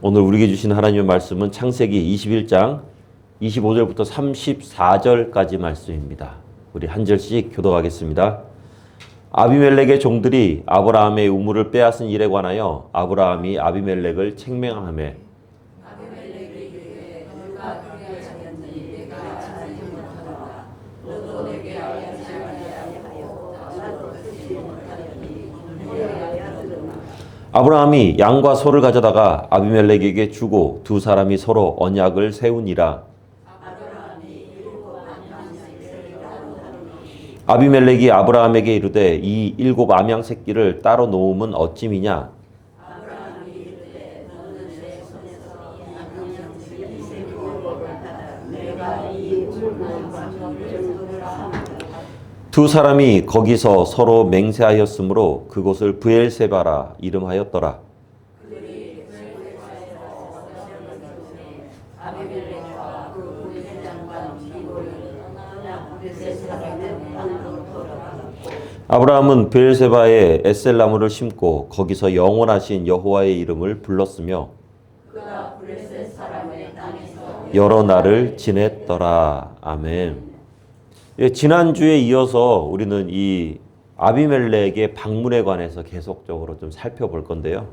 오늘 우리에게 주신 하나님의 말씀은 창세기 21장 25절부터 34절까지 말씀입니다. 우리 한 절씩 교독하겠습니다. 아비멜렉의 종들이 아브라함의 우물을 빼앗은 일에 관하여 아브라함이 아비멜렉을 책명하매 아브라함이 양과 소를 가져다가 아비멜렉에게 주고 두 사람이 서로 언약을 세우니라. 아비멜렉이 아브라함에게 이르되 이 7 암양 새끼를 따로 놓음은 어찌미냐? 두 사람이 거기서 서로 맹세하였으므로 그곳을 브엘세바라 이름하였더라. 아브라함은 브엘세바에 에셀나무를 심고 거기서 영원하신 여호와의 이름을 불렀으며 여러 날을 지냈더라. 아멘. 예, 지난주에 이어서 우리는 이 아비멜렉의 방문에 관해서 계속적으로 좀 살펴볼 건데요.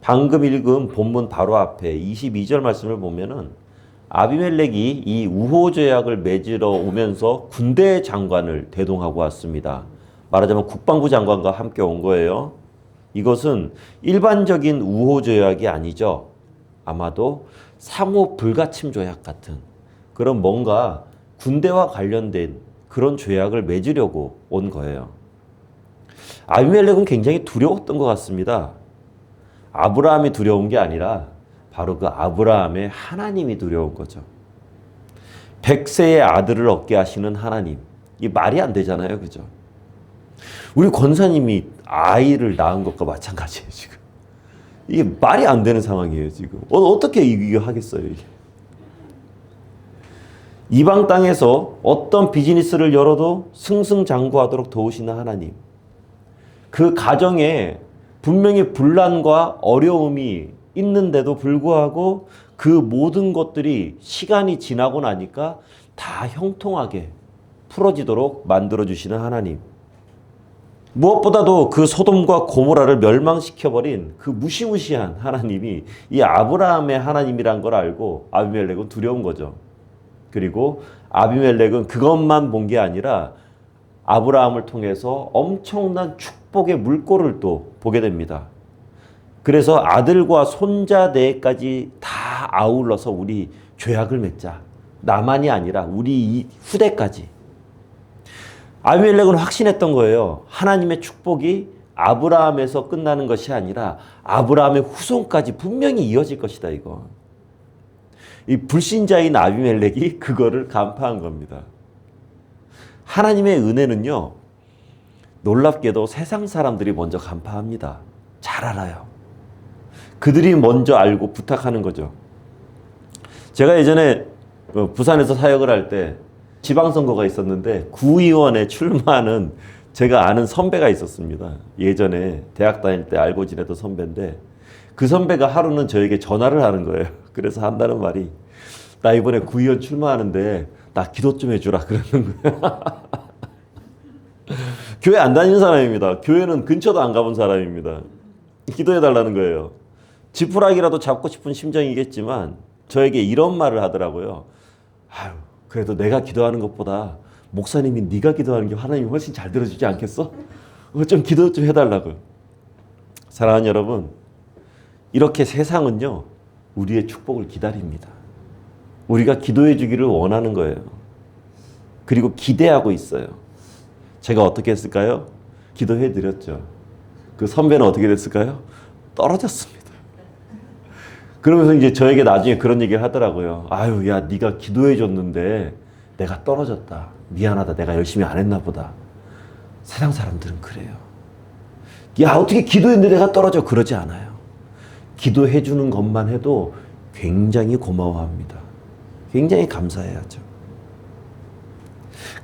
방금 읽은 본문 바로 앞에 22절 말씀을 보면은 아비멜렉이 이 우호제약을 맺으러 오면서 군대 장관을 대동하고 왔습니다. 말하자면 국방부 장관과 함께 온 거예요. 이것은 일반적인 우호조약이 아니죠. 아마도 상호 불가침 조약 같은 그런 뭔가 군대와 관련된 그런 조약을 맺으려고 온 거예요. 아비멜렉은 굉장히 두려웠던 것 같습니다. 아브라함이 두려운 게 아니라 바로 그 아브라함의 하나님이 두려운 거죠. 100세의 아들을 얻게 하시는 하나님. 이 말이 안 되잖아요. 그죠? 우리 권사님이 아이를 낳은 것과 마찬가지예요, 지금. 이게 말이 안 되는 상황이에요, 지금. 어떻게 이거 하겠어요, 이게. 이방 땅에서 어떤 비즈니스를 열어도 승승장구하도록 도우시는 하나님. 그 가정에 분명히 분란과 어려움이 있는데도 불구하고 그 모든 것들이 시간이 지나고 나니까 다 형통하게 풀어지도록 만들어주시는 하나님. 무엇보다도 그 소돔과 고모라를 멸망시켜버린 그 무시무시한 하나님이 이 아브라함의 하나님이란 걸 알고 아비멜렉은 두려운 거죠. 그리고 아비멜렉은 그것만 본 게 아니라 아브라함을 통해서 엄청난 축복의 물꼬를 또 보게 됩니다. 그래서 아들과 손자대까지 다 아울러서 우리 죄악을 맺자. 나만이 아니라 우리 후대까지. 아비멜렉은 확신했던 거예요. 하나님의 축복이 아브라함에서 끝나는 것이 아니라 아브라함의 후손까지 분명히 이어질 것이다, 이거. 이 불신자인 아비멜렉이 그거를 간파한 겁니다. 하나님의 은혜는요, 놀랍게도 세상 사람들이 먼저 간파합니다. 잘 알아요. 그들이 먼저 알고 부탁하는 거죠. 제가 예전에 부산에서 사역을 할 때 지방선거가 있었는데 구의원에 출마하는 제가 아는 선배가 있었습니다. 예전에 대학 다닐 때 알고 지내던 선배인데 그 선배가 하루는 저에게 전화를 하는 거예요. 그래서 한다는 말이 나 이번에 구의원 출마하는데 나 기도 좀 해주라 그러는 거예요. 교회 안 다니는 사람입니다. 교회는 근처도 안 가본 사람입니다. 기도해달라는 거예요. 지푸라기라도 잡고 싶은 심정이겠지만 저에게 이런 말을 하더라고요. 아유, 그래도 내가 기도하는 것보다 목사님이 네가 기도하는 게 하나님이 훨씬 잘 들어주지 않겠어? 좀 기도 좀 해달라고요. 사랑하는 여러분, 이렇게 세상은요, 우리의 축복을 기다립니다. 우리가 기도해 주기를 원하는 거예요. 그리고 기대하고 있어요. 제가 어떻게 했을까요? 기도해 드렸죠. 그 선배는 어떻게 됐을까요? 떨어졌습니다. 그러면서 이제 저에게 나중에 그런 얘기를 하더라고요. 아유, 야, 네가 기도해 줬는데 내가 떨어졌다. 미안하다. 내가 열심히 안 했나 보다. 세상 사람들은 그래요. 야, 어떻게 기도했는데 내가 떨어져? 그러지 않아요. 기도해 주는 것만 해도 굉장히 고마워합니다. 굉장히 감사해야죠.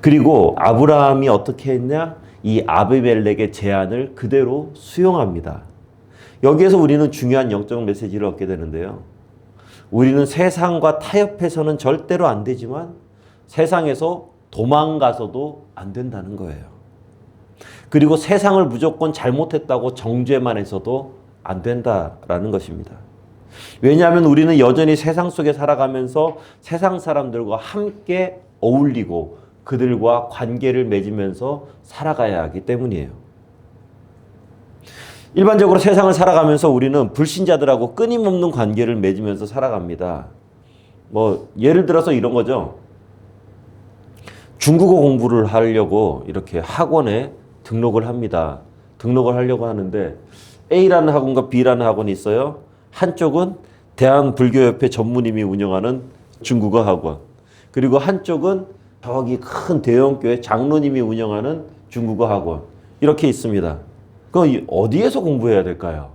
그리고 아브라함이 어떻게 했냐? 이 아비멜렉의 제안을 그대로 수용합니다. 여기에서 우리는 중요한 영적 메시지를 얻게 되는데요. 우리는 세상과 타협해서는 절대로 안 되지만 세상에서 도망가서도 안 된다는 거예요. 그리고 세상을 무조건 잘못했다고 정죄만 해서도 안 된다라는 것입니다. 왜냐하면 우리는 여전히 세상 속에 살아가면서 세상 사람들과 함께 어울리고 그들과 관계를 맺으면서 살아가야 하기 때문이에요. 일반적으로 세상을 살아가면서 우리는 불신자들하고 끊임없는 관계를 맺으면서 살아갑니다. 예를 들어서 이런 거죠. 중국어 공부를 하려고 이렇게 학원에 등록을 합니다. 등록을 하려고 하는데 A라는 학원과 B라는 학원이 있어요. 한쪽은 대한불교협회 전무님이 운영하는 중국어 학원. 그리고 한쪽은 저기 큰 대형교회 장로님이 운영하는 중국어 학원. 이렇게 있습니다. 그럼 어디에서 공부해야 될까요?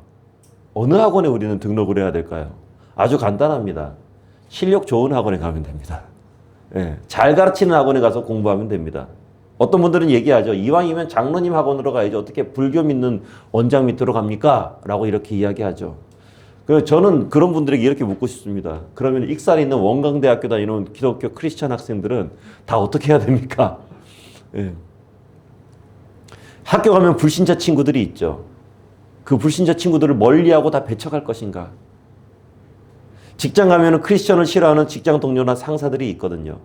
어느 학원에 우리는 등록을 해야 될까요? 아주 간단합니다. 실력 좋은 학원에 가면 됩니다. 예, 잘 가르치는 학원에 가서 공부하면 됩니다. 어떤 분들은 얘기하죠. 이왕이면 장로님 학원으로 가야지 어떻게 불교 믿는 원장 밑으로 갑니까? 라고 이렇게 이야기하죠. 저는 그런 분들에게 이렇게 묻고 싶습니다. 그러면 익산에 있는 원광대학교 다니는 기독교 크리스천 학생들은 다 어떻게 해야 됩니까? 예. 학교 가면 불신자 친구들이 있죠. 그 불신자 친구들을 멀리하고 다 배척할 것인가? 직장 가면 크리스천을 싫어하는 직장 동료나 상사들이 있거든요.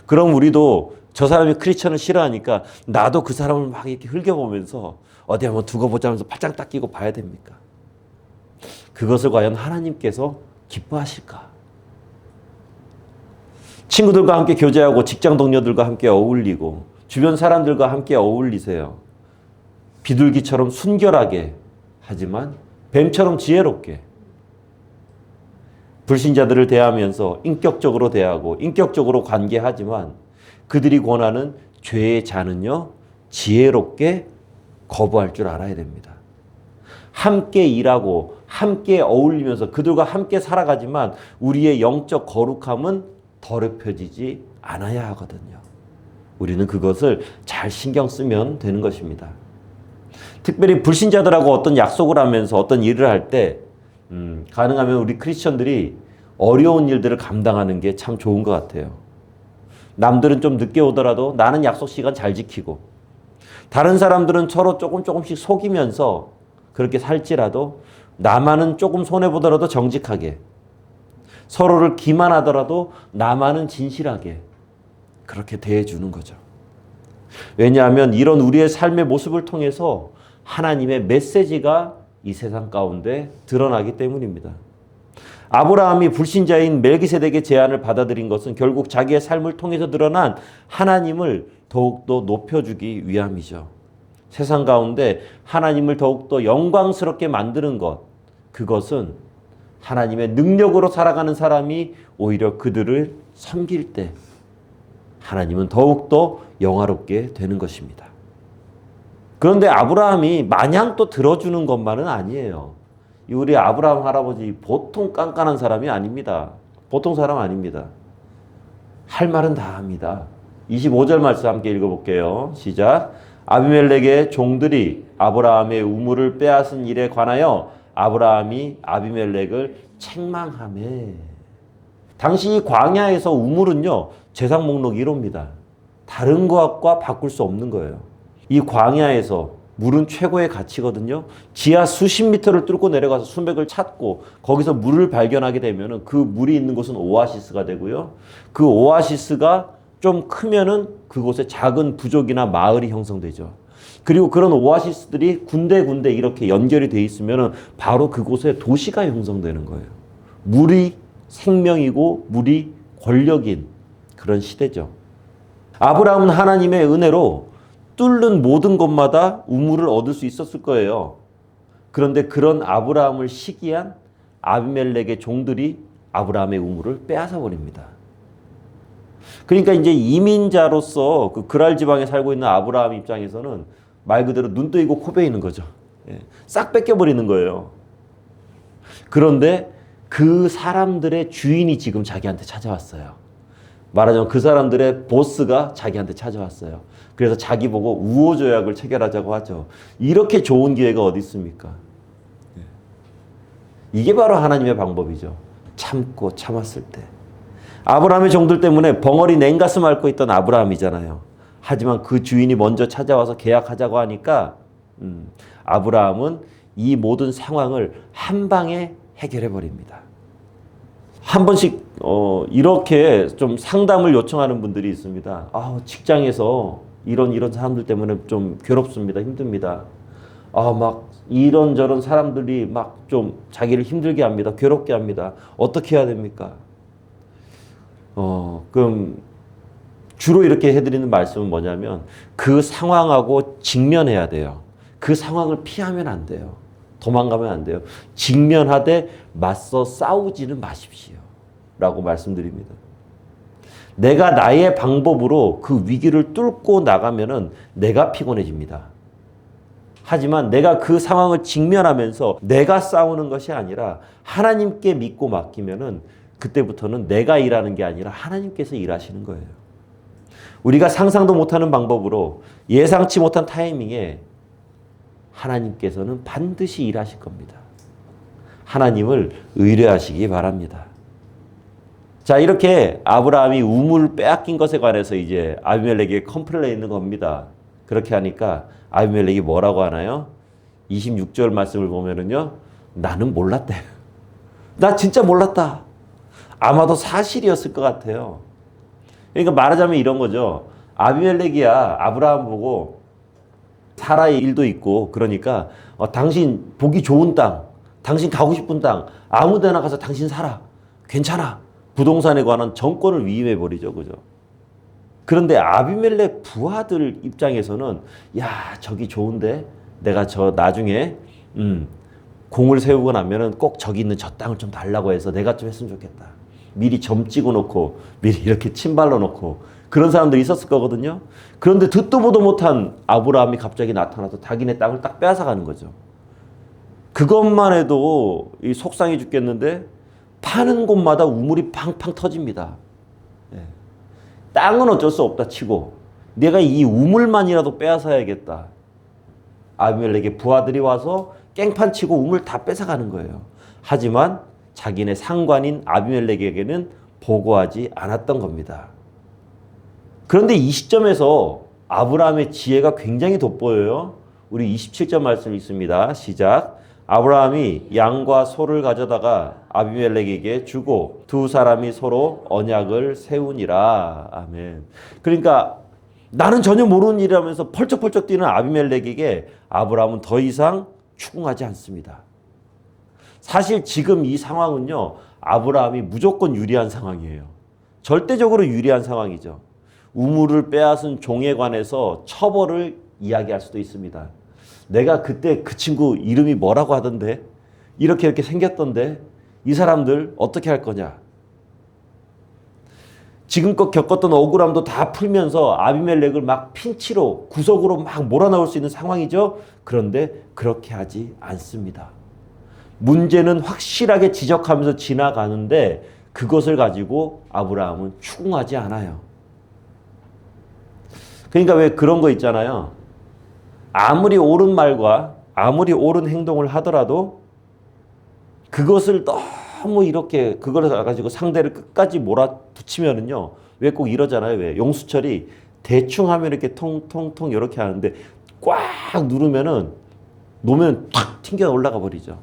그럼 우리도 저 사람이 크리스천을 싫어하니까 나도 그 사람을 막 이렇게 흘겨보면서 어디 한번 두고 보자 하면서 팔짱 딱 끼고 봐야 됩니까? 그것을 과연 하나님께서 기뻐하실까? 친구들과 함께 교제하고 직장 동료들과 함께 어울리고 주변 사람들과 함께 어울리세요. 비둘기처럼 순결하게 하지만 뱀처럼 지혜롭게 불신자들을 대하면서 인격적으로 대하고 인격적으로 관계하지만 그들이 권하는 죄의 자는요 지혜롭게 거부할 줄 알아야 됩니다. 함께 일하고 함께 어울리면서 그들과 함께 살아가지만 우리의 영적 거룩함은 더럽혀지지 않아야 하거든요. 우리는 그것을 잘 신경 쓰면 되는 것입니다. 특별히 불신자들하고 어떤 약속을 하면서 어떤 일을 할 때 가능하면 우리 크리스천들이 어려운 일들을 감당하는 게 참 좋은 것 같아요. 남들은 좀 늦게 오더라도 나는 약속 시간 잘 지키고 다른 사람들은 서로 조금씩 속이면서 그렇게 살지라도 나만은 조금 손해보더라도 정직하게 서로를 기만하더라도 나만은 진실하게 그렇게 대해주는 거죠. 왜냐하면 이런 우리의 삶의 모습을 통해서 하나님의 메시지가 이 세상 가운데 드러나기 때문입니다. 아브라함이 불신자인 멜기세덱의 제안을 받아들인 것은 결국 자기의 삶을 통해서 드러난 하나님을 더욱더 높여주기 위함이죠. 세상 가운데 하나님을 더욱더 영광스럽게 만드는 것, 그것은 하나님의 능력으로 살아가는 사람이 오히려 그들을 섬길 때 하나님은 더욱더 영화롭게 되는 것입니다. 그런데 아브라함이 마냥 또 들어주는 것만은 아니에요. 우리 아브라함 할아버지 보통 깐깐한 사람이 아닙니다. 보통 사람 아닙니다. 할 말은 다 합니다. 25절 말씀 함께 읽어볼게요. 시작. 아비멜렉의 종들이 아브라함의 우물을 빼앗은 일에 관하여 아브라함이 아비멜렉을 책망하매. 당시 이 광야에서 우물은요 제상 목록 1호입니다. 다른 것과 바꿀 수 없는 거예요. 이 광야에서 물은 최고의 가치거든요. 지하 수십 미터를 뚫고 내려가서 수맥을 찾고 거기서 물을 발견하게 되면 그 물이 있는 곳은 오아시스가 되고요. 그 오아시스가 좀 크면은 그곳에 작은 부족이나 마을이 형성되죠. 그리고 그런 오아시스들이 군데군데 이렇게 연결이 돼 있으면 바로 그곳에 도시가 형성되는 거예요. 물이 생명이고 물이 권력인 그런 시대죠. 아브라함은 하나님의 은혜로 뚫는 모든 것마다 우물을 얻을 수 있었을 거예요. 그런데 그런 아브라함을 시기한 아비멜렉의 종들이 아브라함의 우물을 빼앗아 버립니다. 그러니까 이제 이민자로서 그 그랄 지방에 살고 있는 아브라함 입장에서는 말 그대로 눈 뜨이고 코 베이는 거죠. 싹 뺏겨버리는 거예요. 그런데 그 사람들의 주인이 지금 자기한테 찾아왔어요. 말하자면 그 사람들의 보스가 자기한테 찾아왔어요. 그래서 자기 보고 우호조약을 체결하자고 하죠. 이렇게 좋은 기회가 어디 있습니까? 이게 바로 하나님의 방법이죠. 참고 참았을 때. 아브라함의 종들 때문에 벙어리 냉가슴 앓고 있던 아브라함이잖아요. 하지만 그 주인이 먼저 찾아와서 계약하자고 하니까 아브라함은 이 모든 상황을 한 방에 해결해 버립니다. 한 번씩 이렇게 좀 상담을 요청하는 분들이 있습니다. 직장에서 이런 사람들 때문에 좀 괴롭습니다. 힘듭니다. 막 이런저런 사람들이 막 좀 자기를 힘들게 합니다. 괴롭게 합니다. 어떻게 해야 됩니까? 그럼 주로 이렇게 해드리는 말씀은 뭐냐면 그 상황하고 직면해야 돼요. 그 상황을 피하면 안 돼요. 도망가면 안 돼요. 직면하되 맞서 싸우지는 마십시오. 라고 말씀드립니다. 내가 나의 방법으로 그 위기를 뚫고 나가면은 내가 피곤해집니다. 하지만 내가 그 상황을 직면하면서 내가 싸우는 것이 아니라 하나님께 믿고 맡기면은 그때부터는 내가 일하는 게 아니라 하나님께서 일하시는 거예요. 우리가 상상도 못하는 방법으로 예상치 못한 타이밍에 하나님께서는 반드시 일하실 겁니다. 하나님을 의뢰하시기 바랍니다. 자, 이렇게 아브라함이 우물을 빼앗긴 것에 관해서 이제 아비멜렉에게 컴플레인을 겁니다. 그렇게 하니까 아비멜렉이 뭐라고 하나요? 26절 말씀을 보면은요, 나는 몰랐대. 나 진짜 몰랐다. 아마도 사실이었을 것 같아요. 그러니까 말하자면 이런 거죠. 아비멜렉이야 아브라함 보고 사라의 일도 있고 그러니까 당신 보기 좋은 땅, 당신 가고 싶은 땅 아무 데나 가서 당신 살아. 괜찮아. 부동산에 관한 정권을 위임해 버리죠. 그죠? 그런데 아비멜렉 부하들 입장에서는 야, 저기 좋은데 내가 저 나중에 공을 세우고 나면은 꼭 저기 있는 저 땅을 좀 달라고 해서 내가 좀 했으면 좋겠다. 미리 점 찍어 놓고 미리 이렇게 침발라 놓고 그런 사람들이 있었을 거거든요. 그런데 듣도 보도 못한 아브라함이 갑자기 나타나서 자기네 땅을 딱 빼앗아 가는 거죠. 그것만 해도 이 속상해 죽겠는데 파는 곳마다 우물이 팡팡 터집니다. 땅은 어쩔 수 없다 치고 내가 이 우물만이라도 빼앗아야겠다. 아비멜렉의 부하들이 와서 깽판 치고 우물 다 뺏어가는 거예요. 하지만 자기네 상관인 아비멜렉에게는 보고하지 않았던 겁니다. 그런데 이 시점에서 아브라함의 지혜가 굉장히 돋보여요. 우리 27절 말씀이 있습니다. 시작. 아브라함이 양과 소를 가져다가 아비멜렉에게 주고 두 사람이 서로 언약을 세우니라. 아멘. 그러니까 나는 전혀 모르는 일이라면서 펄쩍펄쩍 뛰는 아비멜렉에게 아브라함은 더 이상 추궁하지 않습니다. 사실 지금 이 상황은요, 아브라함이 무조건 유리한 상황이에요. 절대적으로 유리한 상황이죠. 우물을 빼앗은 종에 관해서 처벌을 이야기할 수도 있습니다. 내가 그때 그 친구 이름이 뭐라고 하던데? 이렇게 생겼던데? 이 사람들 어떻게 할 거냐? 지금껏 겪었던 억울함도 다 풀면서 아비멜렉을 막 핀치로 구석으로 막 몰아넣을 수 있는 상황이죠. 그런데 그렇게 하지 않습니다. 문제는 확실하게 지적하면서 지나가는데 그것을 가지고 아브라함은 추궁하지 않아요. 그러니까 왜 그런 거 있잖아요. 아무리 옳은 말과 아무리 옳은 행동을 하더라도 그것을 너무 이렇게 그걸 가지고 상대를 끝까지 몰아붙이면은요. 왜 꼭 이러잖아요. 왜 용수철이 대충 하면 이렇게 통통통 이렇게 하는데 꽉 누르면은 놓으면 탁 튕겨 올라가 버리죠.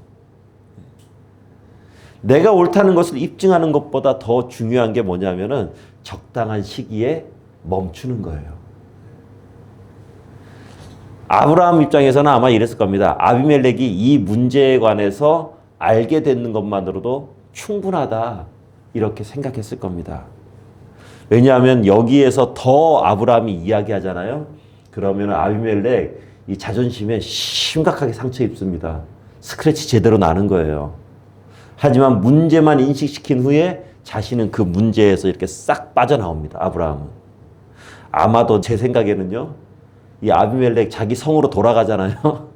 내가 옳다는 것을 입증하는 것보다 더 중요한 게 뭐냐면은 적당한 시기에 멈추는 거예요. 아브라함 입장에서는 아마 이랬을 겁니다. 아비멜렉이 이 문제에 관해서 알게 되는 것만으로도 충분하다 이렇게 생각했을 겁니다. 왜냐하면 여기에서 더 아브라함이 이야기하잖아요. 그러면 아비멜렉 이 자존심에 심각하게 상처 입습니다. 스크래치 제대로 나는 거예요. 하지만 문제만 인식시킨 후에 자신은 그 문제에서 이렇게 싹 빠져나옵니다. 아브라함은. 아마도 제 생각에는요. 이 아비멜렉 자기 성으로 돌아가잖아요.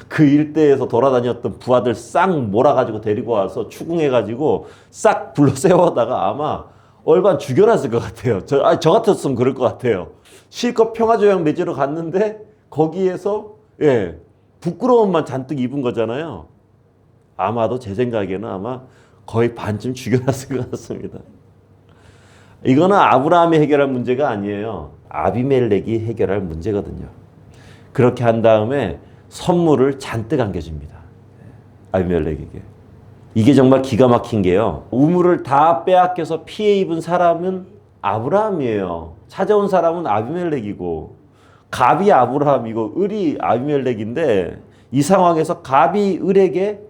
그 일대에서 돌아다녔던 부하들 싹 몰아가지고 데리고 와서 추궁해가지고 싹 불러 세워다가 아마 얼반 죽여놨을 것 같아요. 저 같았으면 그럴 것 같아요. 실컷 평화조약 맺으러 갔는데 거기에서 부끄러움만 잔뜩 입은 거잖아요. 아마도 제 생각에는 아마 거의 반쯤 죽여놨을 것 같습니다. 이거는 아브라함이 해결할 문제가 아니에요. 아비멜렉이 해결할 문제거든요. 그렇게 한 다음에 선물을 잔뜩 안겨줍니다. 아비멜렉에게. 이게 정말 기가 막힌 게요. 우물을 다 빼앗겨서 피해 입은 사람은 아브라함이에요. 찾아온 사람은 아비멜렉이고, 갑이 아브라함이고 을이 아비멜렉인데, 이 상황에서 갑이 을에게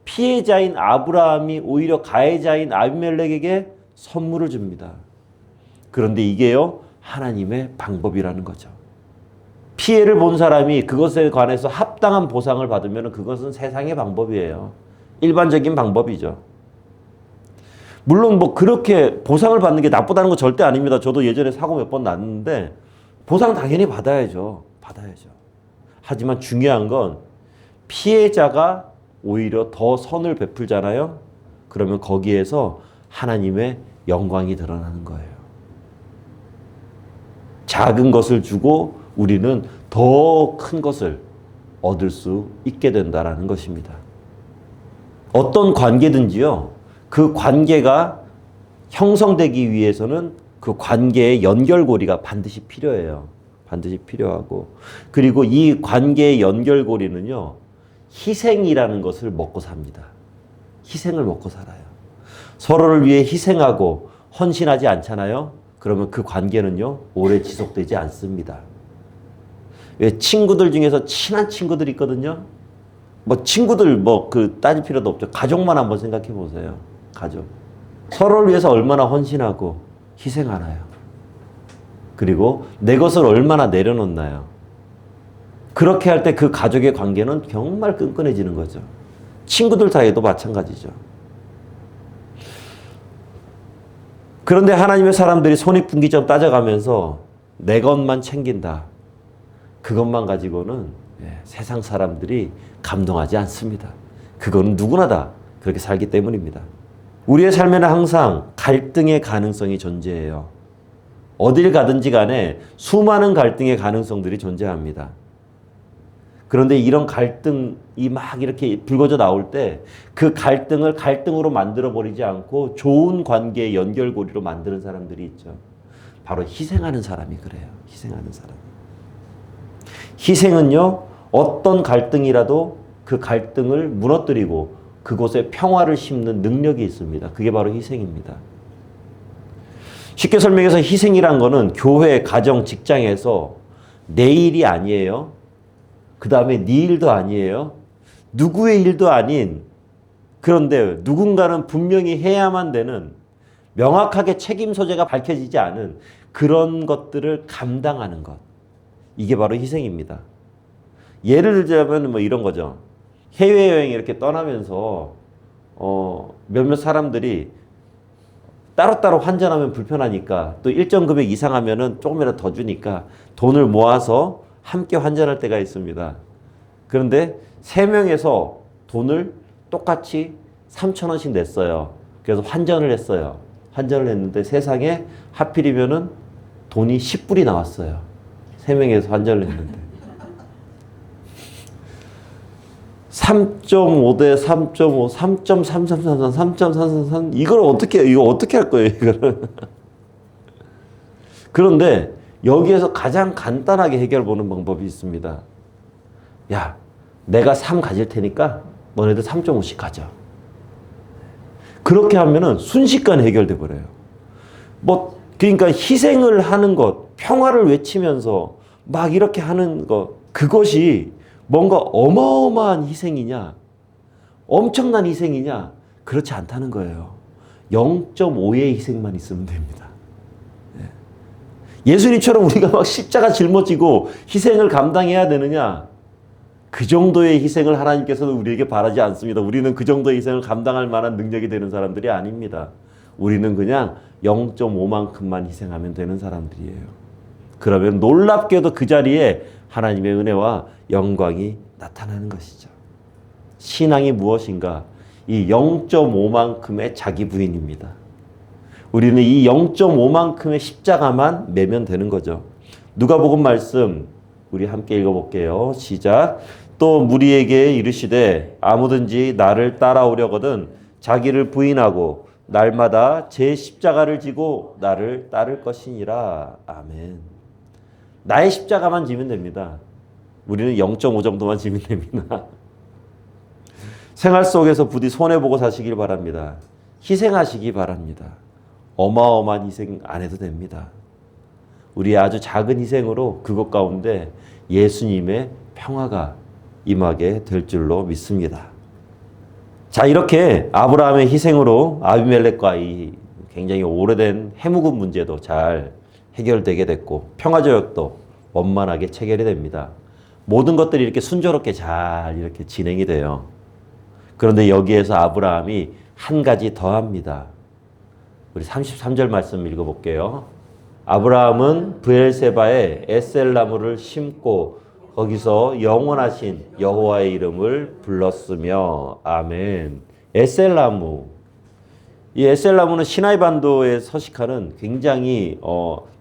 피해자인 아브라함이 오히려 가해자인 아비멜렉에게 선물을 줍니다. 그런데 이게요, 하나님의 방법이라는 거죠. 피해를 본 사람이 그것에 관해서 합당한 보상을 받으면 그것은 세상의 방법이에요. 일반적인 방법이죠. 물론 뭐 그렇게 보상을 받는 게 나쁘다는 거 절대 아닙니다. 저도 예전에 사고 몇 번 났는데 보상 당연히 받아야죠. 받아야죠. 하지만 중요한 건 피해자가 오히려 더 선을 베풀잖아요. 그러면 거기에서 하나님의 영광이 드러나는 거예요. 작은 것을 주고 우리는 더 큰 것을 얻을 수 있게 된다라는 것입니다. 어떤 관계든지요, 그 관계가 형성되기 위해서는 그 관계의 연결고리가 반드시 필요해요. 반드시 필요하고, 그리고 이 관계의 연결고리는요, 희생이라는 것을 먹고 삽니다. 희생을 먹고 살아요. 서로를 위해 희생하고 헌신하지 않잖아요. 그러면 그 관계는요, 오래 지속되지 않습니다. 왜 친구들 중에서 친한 친구들이 있거든요. 뭐 친구들 뭐 그 따질 필요도 없죠. 가족만 한번 생각해 보세요. 가족. 서로를 위해서 얼마나 헌신하고 희생하나요? 그리고 내 것을 얼마나 내려놓나요? 그렇게 할 때 그 가족의 관계는 정말 끈끈해지는 거죠. 친구들 사이에도 마찬가지죠. 그런데 하나님의 사람들이 손익분기점 따져가면서 내 것만 챙긴다. 그것만 가지고는 세상 사람들이 감동하지 않습니다. 그건 누구나 다 그렇게 살기 때문입니다. 우리의 삶에는 항상 갈등의 가능성이 존재해요. 어딜 가든지 간에 수많은 갈등의 가능성들이 존재합니다. 그런데 이런 갈등이 막 이렇게 불거져 나올 때 그 갈등을 갈등으로 만들어버리지 않고 좋은 관계의 연결고리로 만드는 사람들이 있죠. 바로 희생하는 사람이 그래요. 희생하는 사람. 희생은요, 어떤 갈등이라도 그 갈등을 무너뜨리고 그곳에 평화를 심는 능력이 있습니다. 그게 바로 희생입니다. 쉽게 설명해서 희생이란 거는 교회, 가정, 직장에서 내 일이 아니에요. 그 다음에 네 일도 아니에요. 누구의 일도 아닌, 그런데 누군가는 분명히 해야만 되는, 명확하게 책임 소재가 밝혀지지 않은 그런 것들을 감당하는 것. 이게 바로 희생입니다. 예를 들자면 뭐 이런 거죠. 해외여행 이렇게 떠나면서 몇몇 사람들이 따로따로 환전하면 불편하니까 또 일정 금액 이상 하면은 조금이라도 더 주니까 돈을 모아서 함께 환전할 때가 있습니다. 그런데 3명에서 돈을 똑같이 3,000원씩 냈어요. 그래서 환전을 했어요. 환전을 했는데 세상에 하필이면은 돈이 10불이 나왔어요. 3명에서 환전을 했는데. 3.5 대 3.5, 3.3333, 3.333 이걸 어떻게 할 거예요, 이거를. 그런데 여기에서 가장 간단하게 해결 보는 방법이 있습니다. 야, 내가 3 가질 테니까 너네들 3.5씩 가져. 그렇게 하면은 순식간에 해결돼 버려요. 뭐 그러니까 희생을 하는 것, 평화를 외치면서 막 이렇게 하는 것, 그것이 뭔가 어마어마한 희생이냐, 엄청난 희생이냐, 그렇지 않다는 거예요. 0.5의 희생만 있으면 됩니다. 예수님처럼 우리가 막 십자가 짊어지고 희생을 감당해야 되느냐? 그 정도의 희생을 하나님께서는 우리에게 바라지 않습니다. 우리는 그 정도의 희생을 감당할 만한 능력이 되는 사람들이 아닙니다. 우리는 그냥 0.5만큼만 희생하면 되는 사람들이에요. 그러면 놀랍게도 그 자리에 하나님의 은혜와 영광이 나타나는 것이죠. 신앙이 무엇인가? 이 0.5만큼의 자기 부인입니다. 우리는 이 0.5만큼의 십자가만 매면 되는 거죠. 누가복음 말씀 우리 함께 읽어볼게요. 시작. 또 무리에게 이르시되 아무든지 나를 따라오려거든 자기를 부인하고 날마다 제 십자가를 지고 나를 따를 것이니라. 아멘. 나의 십자가만 지면 됩니다. 우리는 0.5 정도만 지면 됩니다. 생활 속에서 부디 손해보고 사시길 바랍니다. 희생하시기 바랍니다. 어마어마한 희생 안 해도 됩니다. 우리의 아주 작은 희생으로 그것 가운데 예수님의 평화가 임하게 될 줄로 믿습니다. 자, 이렇게 아브라함의 희생으로 아비멜렉과 이 굉장히 오래된 해묵은 문제도 잘 해결되게 됐고 평화조약도 원만하게 체결이 됩니다. 모든 것들이 이렇게 순조롭게 잘 이렇게 진행이 돼요. 그런데 여기에서 아브라함이 한 가지 더 합니다. 우리 33절 말씀 읽어볼게요. 아브라함은 브엘세바에 에셀나무를 심고 거기서 영원하신 여호와의 이름을 불렀으며. 아멘. 에셀나무. 이 에셀나무는 시나이 반도에 서식하는 굉장히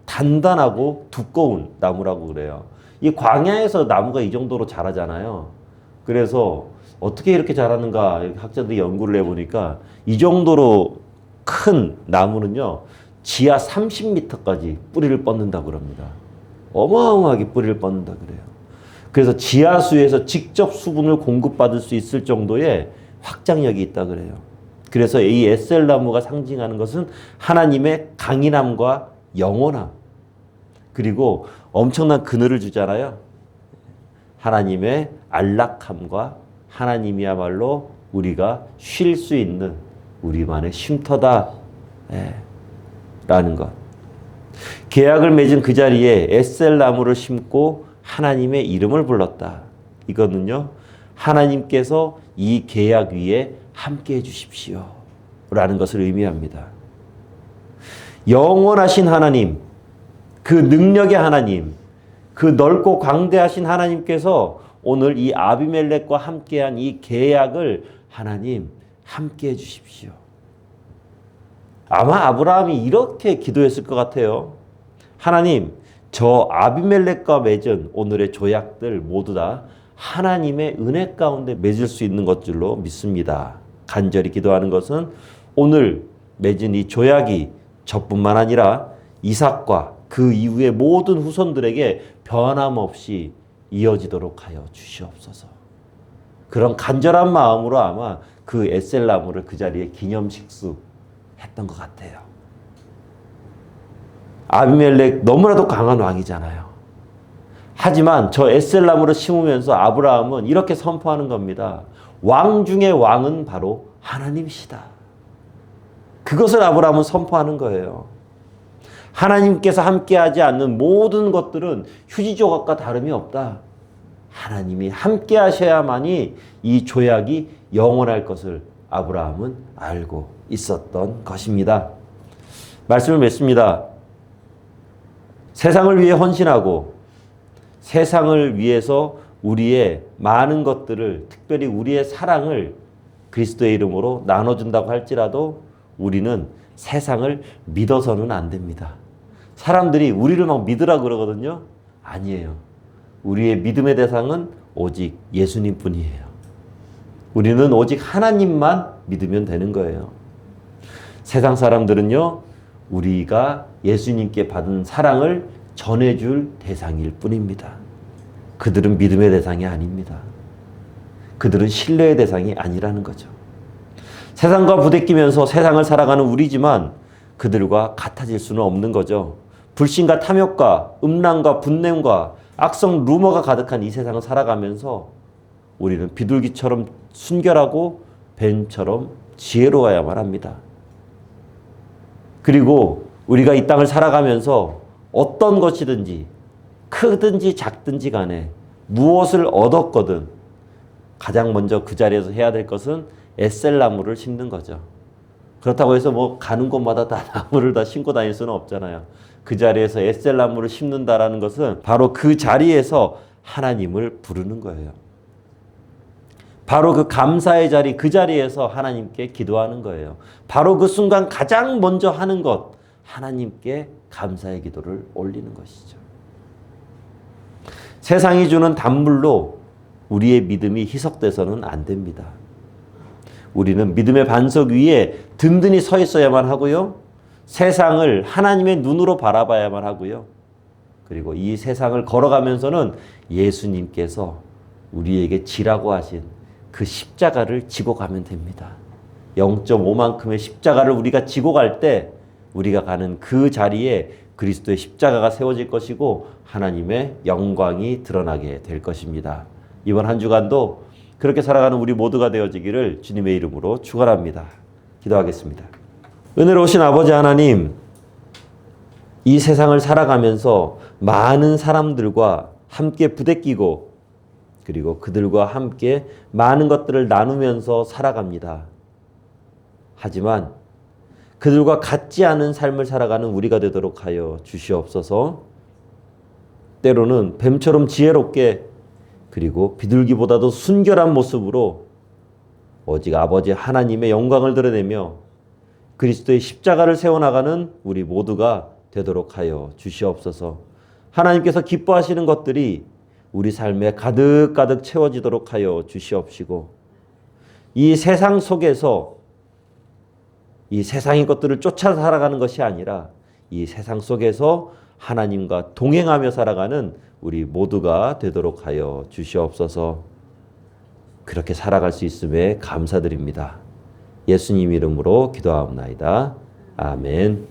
단단하고 두꺼운 나무라고 그래요. 이 광야에서 나무가 이 정도로 자라잖아요. 그래서 어떻게 이렇게 자라는가 학자들이 연구를 해보니까 이 정도로 큰 나무는요 지하 30m까지 뿌리를 뻗는다고 합니다. 어마어마하게 뿌리를 뻗는다 그래요. 그래서 지하수에서 직접 수분을 공급받을 수 있을 정도의 확장력이 있다 그래요. 그래서 이 에셀나무가 상징하는 것은 하나님의 강인함과 영원함, 그리고 엄청난 그늘을 주잖아요. 하나님의 안락함과 하나님이야말로 우리가 쉴 수 있는 우리만의 쉼터다 라는 것. 계약을 맺은 그 자리에 에셀나무를 심고 하나님의 이름을 불렀다. 이거는요 하나님께서 이 계약 위에 함께 해주십시오 라는 것을 의미합니다. 영원하신 하나님, 그 능력의 하나님, 그 넓고 광대하신 하나님께서 오늘 이 아비멜렉과 함께한 이 계약을 하나님 함께 해주십시오. 아마 아브라함이 이렇게 기도했을 것 같아요. 하나님, 저 아비멜렉과 맺은 오늘의 조약들 모두 다 하나님의 은혜 가운데 맺을 수 있는 것들로 믿습니다. 간절히 기도하는 것은 오늘 맺은 이 조약이 저뿐만 아니라 이삭과 그 이후의 모든 후손들에게 변함없이 이어지도록 하여 주시옵소서. 그런 간절한 마음으로 아마 그 에셀나무를 그 자리에 기념식수 했던 것 같아요. 아비멜렉 너무나도 강한 왕이잖아요. 하지만 저 에셀나무를 심으면서 아브라함은 이렇게 선포하는 겁니다. 왕 중의 왕은 바로 하나님이시다. 그것을 아브라함은 선포하는 거예요. 하나님께서 함께하지 않는 모든 것들은 휴지 조각과 다름이 없다. 하나님이 함께 하셔야만이 이 조약이 영원할 것을 아브라함은 알고 있었던 것입니다. 말씀을 맺습니다. 세상을 위해 헌신하고 세상을 위해서 우리의 많은 것들을, 특별히 우리의 사랑을 그리스도의 이름으로 나눠준다고 할지라도 우리는 세상을 믿어서는 안 됩니다. 사람들이 우리를 막 믿으라 그러거든요. 아니에요. 우리의 믿음의 대상은 오직 예수님 뿐이에요. 우리는 오직 하나님만 믿으면 되는 거예요. 세상 사람들은요, 우리가 예수님께 받은 사랑을 전해줄 대상일 뿐입니다. 그들은 믿음의 대상이 아닙니다. 그들은 신뢰의 대상이 아니라는 거죠. 세상과 부대끼면서 세상을 살아가는 우리지만 그들과 같아질 수는 없는 거죠. 불신과 탐욕과 음란과 분냄과 악성 루머가 가득한 이 세상을 살아가면서 우리는 비둘기처럼 순결하고 뱀처럼 지혜로워야만 합니다. 그리고 우리가 이 땅을 살아가면서 어떤 것이든지 크든지 작든지 간에 무엇을 얻었거든 가장 먼저 그 자리에서 해야 될 것은 에셀나무를 심는 거죠. 그렇다고 해서 뭐 가는 곳마다 다 나무를 다 심고 다닐 수는 없잖아요. 그 자리에서 에셀나무를 심는다라는 것은 바로 그 자리에서 하나님을 부르는 거예요. 바로 그 감사의 자리, 그 자리에서 하나님께 기도하는 거예요. 바로 그 순간 가장 먼저 하는 것, 하나님께 감사의 기도를 올리는 것이죠. 세상이 주는 단물로 우리의 믿음이 희석돼서는 안 됩니다. 우리는 믿음의 반석 위에 든든히 서 있어야만 하고요. 세상을 하나님의 눈으로 바라봐야만 하고요. 그리고 이 세상을 걸어가면서는 예수님께서 우리에게 지라고 하신 그 십자가를 지고 가면 됩니다. 0.5만큼의 십자가를 우리가 지고 갈 때 우리가 가는 그 자리에 그리스도의 십자가가 세워질 것이고 하나님의 영광이 드러나게 될 것입니다. 이번 한 주간도 그렇게 살아가는 우리 모두가 되어지기를 주님의 이름으로 축원합니다. 기도하겠습니다. 은혜로우신 아버지 하나님, 이 세상을 살아가면서 많은 사람들과 함께 부대끼고 그리고 그들과 함께 많은 것들을 나누면서 살아갑니다. 하지만 그들과 같지 않은 삶을 살아가는 우리가 되도록 하여 주시옵소서. 때로는 뱀처럼 지혜롭게 그리고 비둘기보다도 순결한 모습으로 오직 아버지 하나님의 영광을 드러내며 그리스도의 십자가를 세워나가는 우리 모두가 되도록 하여 주시옵소서. 하나님께서 기뻐하시는 것들이 우리 삶에 가득가득 채워지도록 하여 주시옵시고 이 세상 속에서 이 세상의 것들을 쫓아 살아가는 것이 아니라 이 세상 속에서 하나님과 동행하며 살아가는 우리 모두가 되도록 하여 주시옵소서. 그렇게 살아갈 수 있음에 감사드립니다. 예수님 이름으로 기도하옵나이다. 아멘.